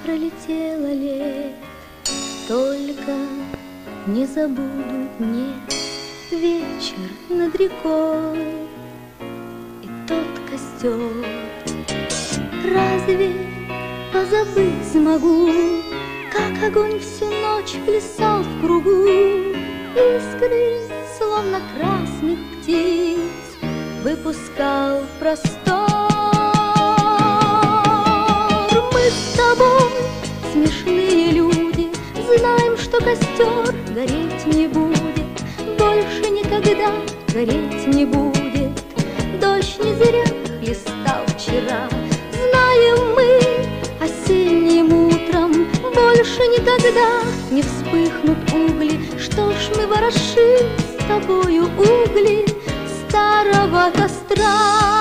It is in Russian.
пролетело лет, только не забуду мне вечер над рекой и тот костер. Разве позабыть смогу, как огонь всю ночь плясал в кругу? Искры, словно красных птиц, выпускал в простор. Мы с тобой, смешные люди, знаем, что костер гореть не будет, больше никогда гореть не будет. Дождь не зря хлестал вчера, знаем мы, осенним утром больше никогда не вспыхнут угли. Что ж мы ворошим с тобою угли старого костра?